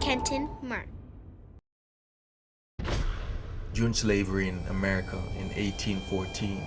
Kenton Mark. During slavery in America in 1814,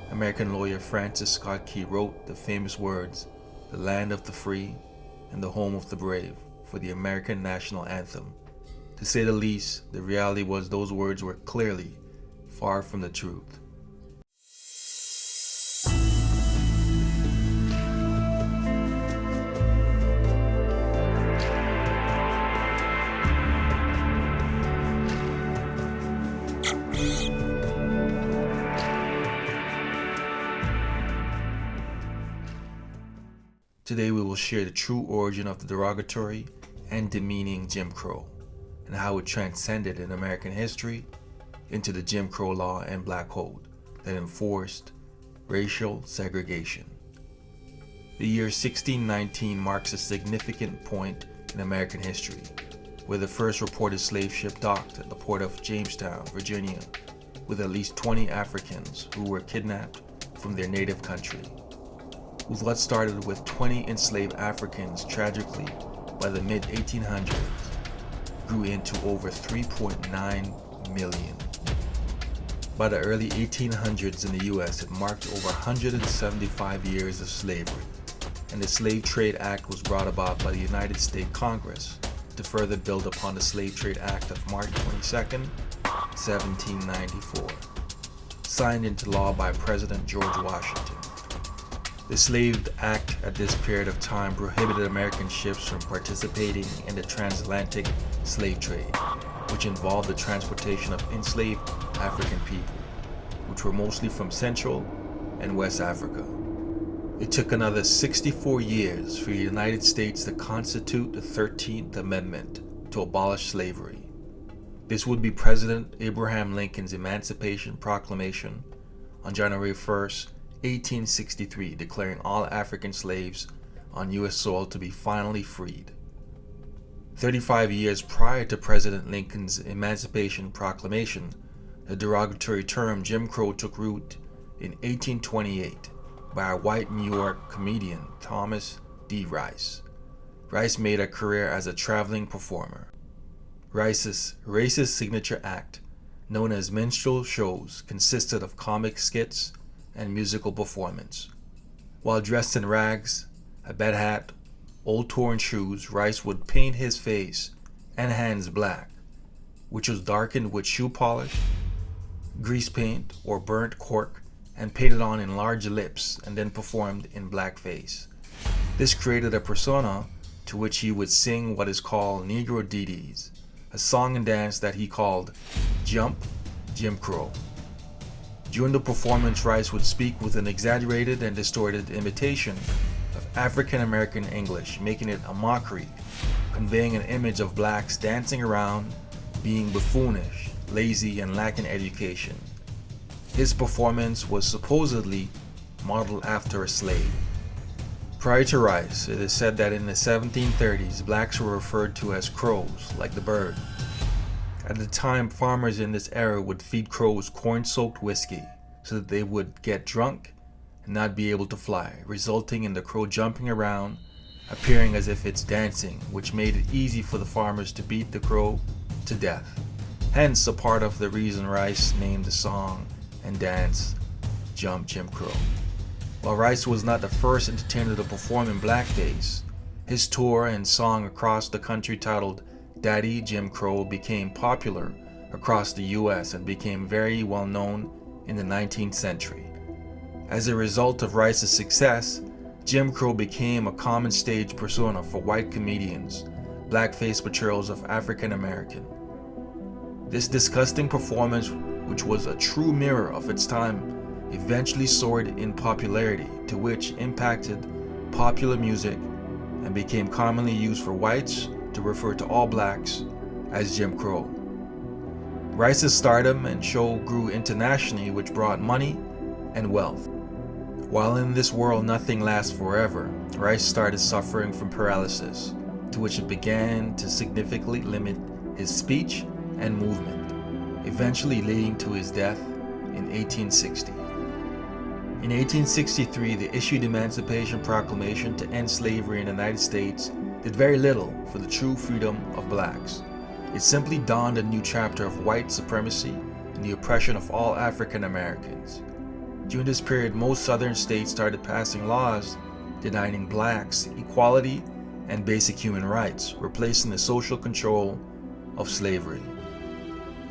American lawyer Francis Scott Key wrote the famous words, "The land of the free and the home of the brave," for the American national anthem. To say the least, the reality was those words were clearly far from the truth. Today we will share the true origin of the derogatory and demeaning Jim Crow, and how it transcended in American history into the Jim Crow law and Black Code that enforced racial segregation. The year 1619 marks a significant point in American history, where the first reported slave ship docked at the port of Jamestown, Virginia, with at least 20 Africans who were kidnapped from their native country. With what started with 20 enslaved Africans, tragically, by the mid-1800s, grew into over 3.9 million. By the early 1800s in the US, it marked over 175 years of slavery, and the Slave Trade Act was brought about by the United States Congress to further build upon the Slave Trade Act of March 22, 1794, signed into law by President George Washington. The Slave Act at this period of time prohibited American ships from participating in the transatlantic slave trade, which involved the transportation of enslaved African people, which were mostly from Central and West Africa. It took another 64 years for the United States to constitute the 13th Amendment to abolish slavery. This would be President Abraham Lincoln's Emancipation Proclamation on January 1st, 1863, declaring all African slaves on U.S. soil to be finally freed. 35 years prior to President Lincoln's Emancipation Proclamation, the derogatory term Jim Crow took root in 1828 by a white New York comedian, Thomas D. Rice. Rice made a career as a traveling performer. Rice's racist signature act, known as minstrel shows, consisted of comic skits and musical performance. While dressed in rags, a bed hat, old torn shoes, Rice would paint his face and hands black, which was darkened with shoe polish, grease paint, or burnt cork, and painted on enlarged lips, and then performed in blackface. This created a persona to which he would sing what is called Negro ditties, a song and dance that he called Jump Jim Crow. During the performance, Rice would speak with an exaggerated and distorted imitation of African American English, making it a mockery, conveying an image of blacks dancing around, being buffoonish, lazy, and lacking education. His performance was supposedly modeled after a slave. Prior to Rice, it is said that in the 1730s, blacks were referred to as crows, like the bird. At the time, farmers in this era would feed crows corn-soaked whiskey so that they would get drunk and not be able to fly, resulting in the crow jumping around, appearing as if it's dancing, which made it easy for the farmers to beat the crow to death. Hence, a part of the reason Rice named the song and dance Jump Jim Crow. While Rice was not the first entertainer to perform in blackface, his tour and song across the country titled Daddy Jim Crow became popular across the US and became very well known in the 19th century. As a result of Rice's success, Jim Crow became a common stage persona for white comedians, blackface portrayals of African American. This disgusting performance, which was a true mirror of its time, eventually soared in popularity, to which impacted popular music and became commonly used for whites to refer to all blacks as Jim Crow. Rice's stardom and show grew internationally, which brought money and wealth. While in this world nothing lasts forever, Rice started suffering from paralysis, to which it began to significantly limit his speech and movement, eventually leading to his death in 1860. In 1863, the issued Emancipation Proclamation to end slavery in the United States did very little for the true freedom of blacks. It simply dawned a new chapter of white supremacy and the oppression of all African Americans. During this period, most southern states started passing laws denying blacks equality and basic human rights, replacing the social control of slavery.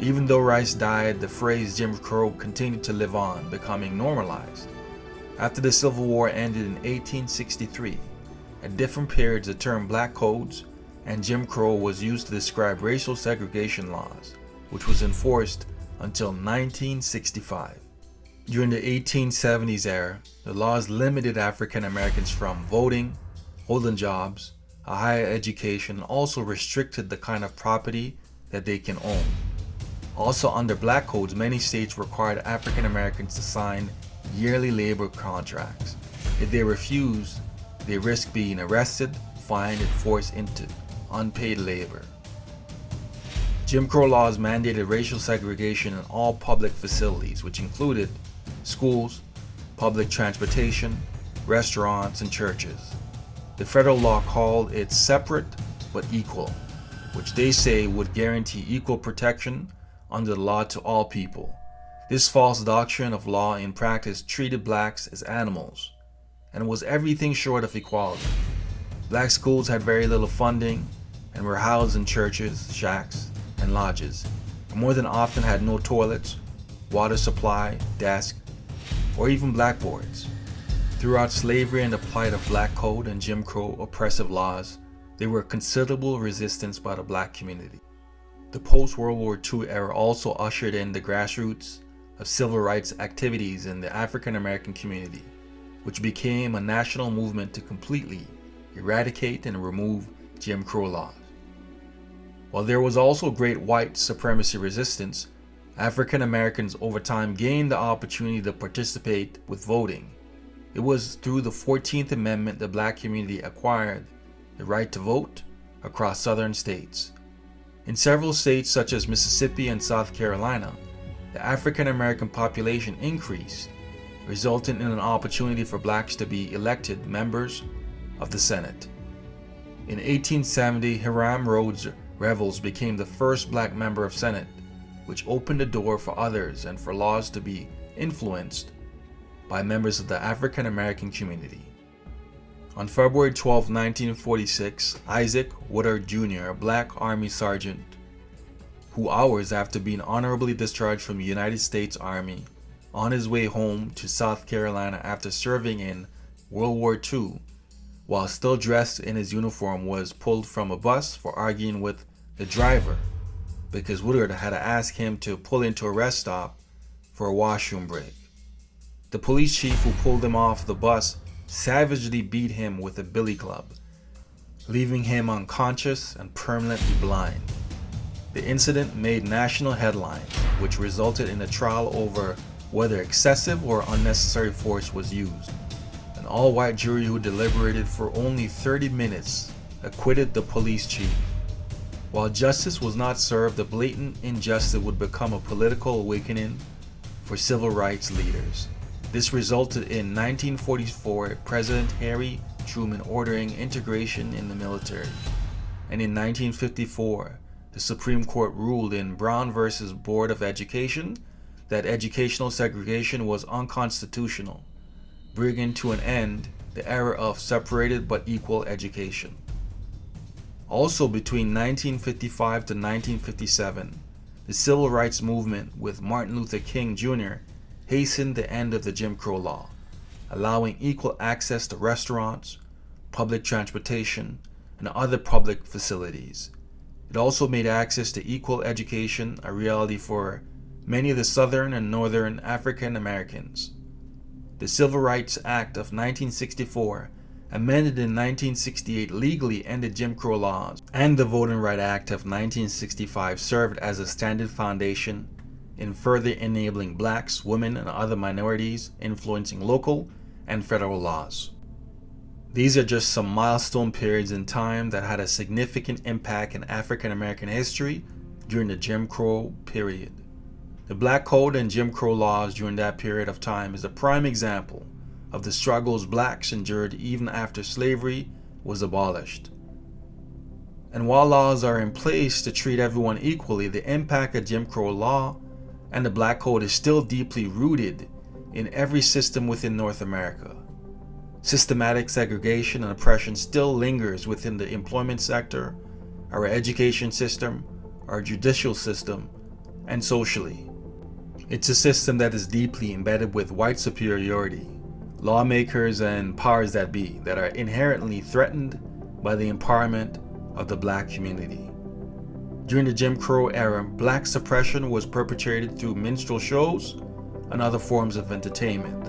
Even though Rice died, the phrase Jim Crow continued to live on, becoming normalized. After the Civil War ended in 1863, at different periods the term Black Codes and Jim Crow was used to describe racial segregation laws, which was enforced until 1965. During the 1870s era, the laws limited African Americans from voting, holding jobs, a higher education, and also restricted the kind of property that they can own. Also under Black Codes, many states required African Americans to sign yearly labor contracts. If they refused, they risked being arrested, fined, and forced into unpaid labor. Jim Crow laws mandated racial segregation in all public facilities, which included schools, public transportation, restaurants, and churches. The federal law called it separate but equal, which they say would guarantee equal protection under the law to all people. This false doctrine of law in practice treated blacks as animals and was everything short of equality. Black schools had very little funding and were housed in churches, shacks, and lodges, and more than often had no toilets, water supply, desk, or even blackboards. Throughout slavery and the plight of Black Code and Jim Crow oppressive laws, there were considerable resistance by the black community. The post-World War II era also ushered in the grassroots of civil rights activities in the African American community, which became a national movement to completely eradicate and remove Jim Crow laws. While there was also great white supremacy resistance, African Americans over time gained the opportunity to participate with voting. It was through the 14th Amendment the black community acquired the right to vote across southern states. In several states such as Mississippi and South Carolina, the African American population increased, resulting in an opportunity for blacks to be elected members of the Senate. In 1870, Hiram Rhodes Revels became the first black member of Senate, which opened the door for others and for laws to be influenced by members of the African American community. On February 12, 1946, Isaac Woodard Jr., a black Army sergeant, who hours after being honorably discharged from the United States Army, on his way home to South Carolina after serving in World War II, while still dressed in his uniform, was pulled from a bus for arguing with the driver because Woodard had asked him to pull into a rest stop for a washroom break. The police chief who pulled him off the bus savagely beat him with a billy club, leaving him unconscious and permanently blind. The incident made national headlines, which resulted in a trial over whether excessive or unnecessary force was used. An all-white jury who deliberated for only 30 minutes acquitted the police chief. While justice was not served, the blatant injustice would become a political awakening for civil rights leaders. This resulted in 1944 President Harry Truman ordering integration in the military, and in 1954 the Supreme Court ruled in Brown v. Board of Education that educational segregation was unconstitutional, bringing to an end the era of separated but equal education. Also between 1955 to 1957, the Civil Rights Movement with Martin Luther King Jr. hastened the end of the Jim Crow law, allowing equal access to restaurants, public transportation, and other public facilities. It also made access to equal education a reality for many of the Southern and Northern African Americans. The Civil Rights Act of 1964, amended in 1968, legally ended Jim Crow laws, and the Voting Rights Act of 1965 served as a standard foundation in further enabling blacks, women, and other minorities influencing local and federal laws. These are just some milestone periods in time that had a significant impact in African American history during the Jim Crow period. The Black Code and Jim Crow laws during that period of time is a prime example of the struggles blacks endured even after slavery was abolished. And while laws are in place to treat everyone equally, the impact of Jim Crow law and the Black Code is still deeply rooted in every system within North America. Systematic segregation and oppression still lingers within the employment sector, our education system, our judicial system, and socially. It's a system that is deeply embedded with white superiority, lawmakers and powers that be that are inherently threatened by the empowerment of the black community. During the Jim Crow era, black suppression was perpetrated through minstrel shows and other forms of entertainment.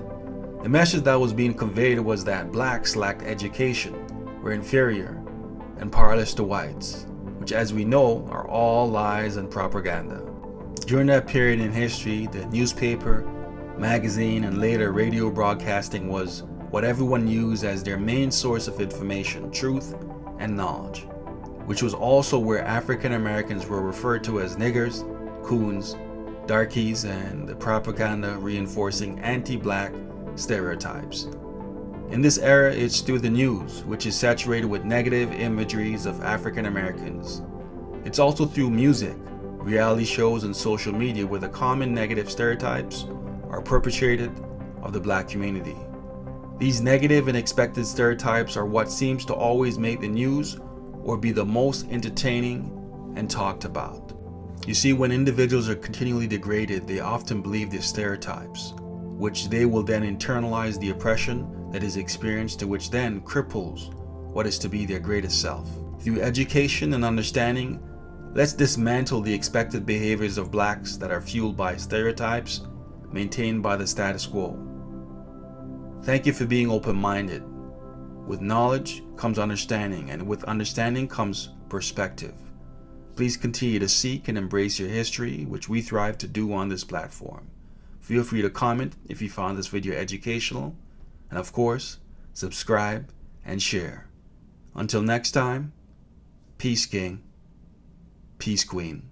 The message that was being conveyed was that blacks lacked education, were inferior, and powerless to whites, which, as we know, are all lies and propaganda. During that period in history, the newspaper, magazine, and later radio broadcasting was what everyone used as their main source of information, truth, and knowledge, which was also where African Americans were referred to as niggers, coons, darkies, and the propaganda reinforcing anti-black stereotypes. In this era, it's through the news, which is saturated with negative imageries of African Americans. It's also through music, reality shows, and social media where the common negative stereotypes are perpetrated of the black community. These negative and expected stereotypes are what seems to always make the news or be the most entertaining and talked about. You see, when individuals are continually degraded, they often believe these stereotypes, which they will then internalize the oppression that is experienced, to which then cripples what is to be their greatest self. Through education and understanding, let's dismantle the expected behaviors of blacks that are fueled by stereotypes maintained by the status quo. Thank you for being open-minded. With knowledge comes understanding, and with understanding comes perspective. Please continue to seek and embrace your history, which we thrive to do on this platform. Feel free to comment if you found this video educational, and of course, subscribe and share. Until next time, peace, King. Peace, Queen.